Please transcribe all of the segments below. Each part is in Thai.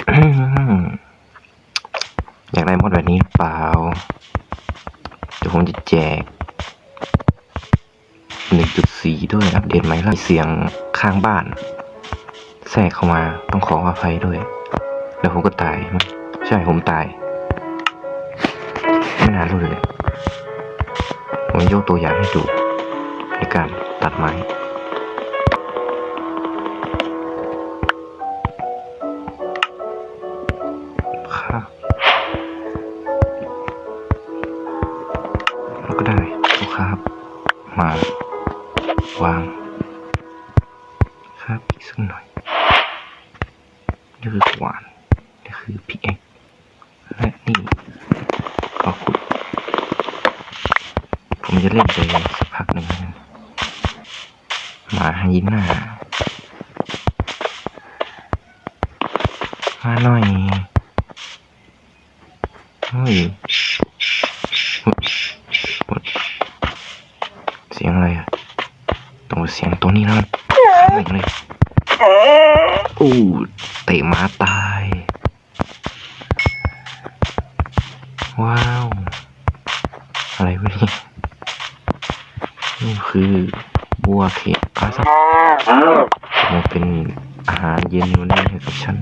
อยากได้มดแบบนี้หรือเปล่าเดี๋ยวผมจะแจก 1.4 ด้วยอัปเดตใหม่ล่าเสียงข้างบ้านแทรกเข้ามาต้องขออภัยด้วยแล้วผมก็ตายใช่ผมตายไม่นานเลยผมยกตัวอย่างให้ดูในการตัดไม้ครับแล้วก็ได้ลูกค้ามาวางครับอีกสักหน่อยนี่คือขวานนี่คือพิกแอคและนี่ก็ขุดผมจะเล่นไปสักพักหนึ่งมาให้ยินหน้ามาหน่อยเฮ้ยเสียงอะไรอะต้องเสียงตัวนี้แล้วแม่งเลยอู้เตะหมาตายว้าวอะไรวะเนี่ยนี่คือบัวเข็ดปลาซับมันเป็นอาหารเย็นวันนี้ให้กับฉัน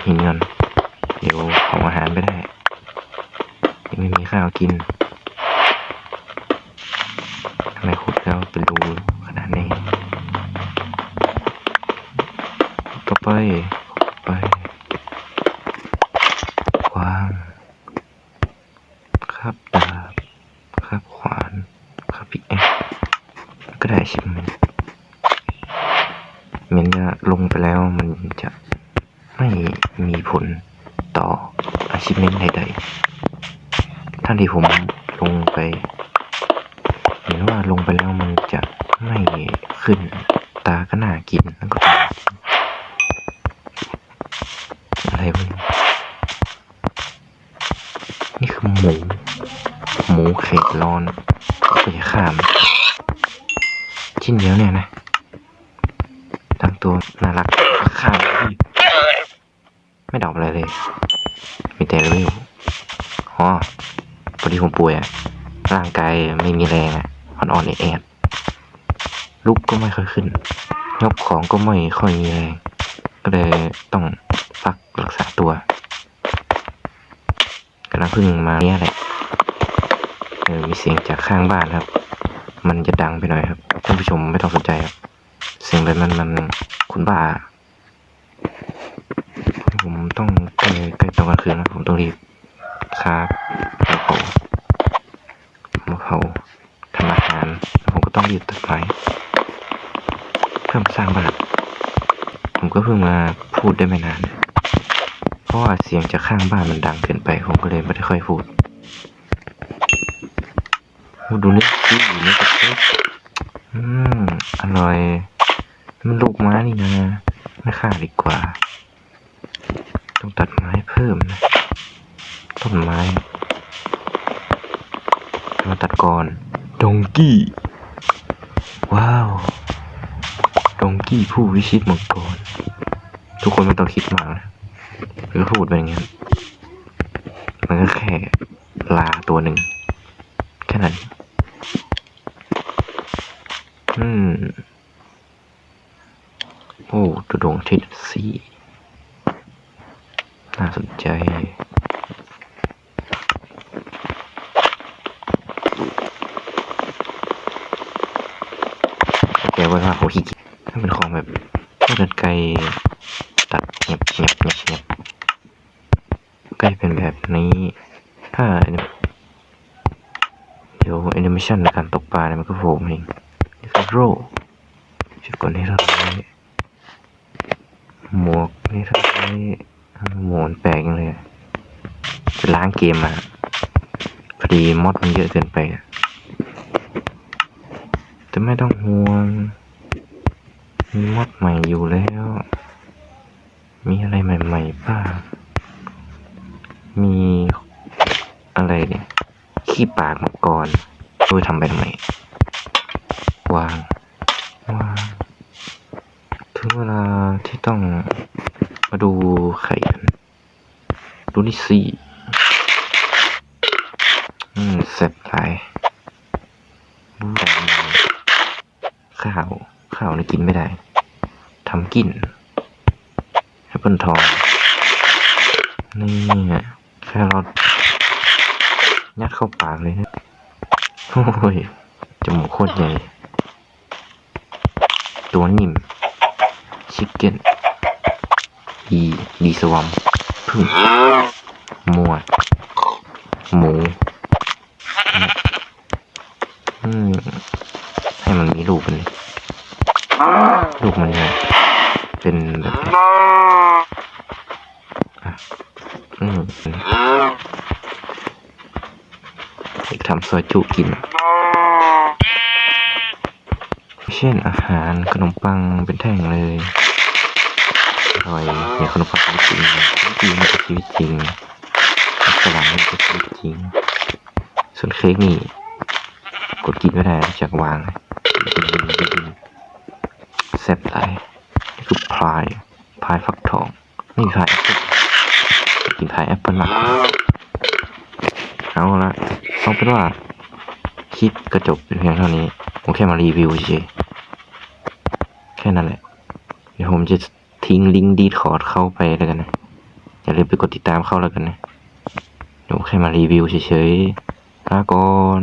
หินเงินเดี๋ยวของอาหารไม่ได้ยังไม่มีข้าวกินทำไมขุดแล้วเป็นรูขนาดนี้ต่อไปวางครับดาบครับขวานครับพิกแอคก็ได้ใช่ไหมมันจะลงไปแล้วมันจะไม่มีผลต่อ achievement ใดๆท่านที่ผมลงไปเห็นว่าลงไปแล้วมันจะไม่ขึ้นตาก็น่ากินแล้วก็อะไรวะนี่คือหมูเข็ดร้อนก็จะข้ามชิ้นเดียวเนี่ยนะตั้งตัวน่ารักข้ามไม่ดอกอะไรเลยมีแต่เร็วอ๋อพอดีผมป่วยร่างกายไม่มีแรงอ่อนแอดลุกก็ไม่ค่อยขึ้นยกของก็ไม่ค่อยมีแรงก็เลยต้องพักรักษาตัวกำลังพึ่งมาเนี้ยแหละมีเสียงจากข้างบ้านครับมันจะดังไปหน่อยครับท่านผู้ชมไม่ต้องสนใจครับเสียงแบบมันคุณบ้าผมต้องใกล้ตอนกลางคืนนะผมต้องรีบครับแล้วมาเผาทำอาหารแล้วผมก็ต้องรีบตัดไม้เพื่อสร้างบ้านผมก็เพิ่งมาพูดได้ไม่นานเพราะว่าเสียงจากข้างบ้านมันดังเกินไปผมก็เลยไม่ได้ค่อยพูดดูนี่สินี่ก็อร่อยมันลูกม้านี่นะไม่ฆ่าดีกว่าต้องตัดไม้เพิ่มนะต้นไม้มาตัดก่อนดงกี้ว้าวดงกี้ผู้วิชิตมังกรทุกคนไม่ต้องคิดมากนะหรือพูดไปอย่างนั้นมันก็แค่ลาตัวหนึ่งแค่นั้นโอ้ตัวดวงอาทิตย์สีน่าสนใจแกว่าเขาขี้เกียจถ้าเป็นของแบบถ้าเดินไกลตัดเงียบใกล้เป็นแบบนี้ถ้าเดี๋ยวแอนิเมชันในการตกปลาเนี่ยมันก็โผล่เองนี่คือโร่ชุดก่อนนี้เราหมวกนี่ถ้าใช้หมวนแปลกเลยจะล้างเกมมาพอดีมอดมันเยอะเกินไปแต่ไม่ต้องห่วงมีมอดใหม่อยู่แล้วมีอะไรใหม่ๆบ้างมีอะไรเนี่ยขี้ปากมังกรโดยทำไปทำไม วางถึงเวลาที่ต้องมาดูไข่กันดูนี่สิเสร็จไปดูข้าวนี่กินไม่ได้ทำกินแอปเปิลทองนี่แค่เรายัดเข้าปากเลยนะโอ้ยจมูกโคตรใหญ่ตัวนิ่มชิคเก้นดีสวัมพึ่งมวดหมูให้มันมีลูกมันลูกมันเนี่ยเป็นแบบทำซอยจุกินเช่นอาหารขนมปังเป็นแท่งเลยอร่อยเนี่ยขนมปังจริงจริงมันเป็นชีวิตจริงสว่างมันเป็นชีวิตจริงส่วนเค้กนี่กดกินไม่ได้จากวางแซ่บหลายนี่คือพายฟักทองนี่พายแอปเปิ้ลกินพายแอปเปิ้ลมากเอาละเอาเป็นว่าคลิปกระจบเป็นเพียงเท่านี้ผมแค่มารีวิวเฉยแค่นั้นแหละเดี๋ยวผมจะทิ้งลิงก์ดีคอร์ดเข้าไปแล้วกันนะอย่าลืมไปกดติดตามเข้าแล้วกันนะเดี๋ยวแค่มารีวิวเฉยๆลาก่อน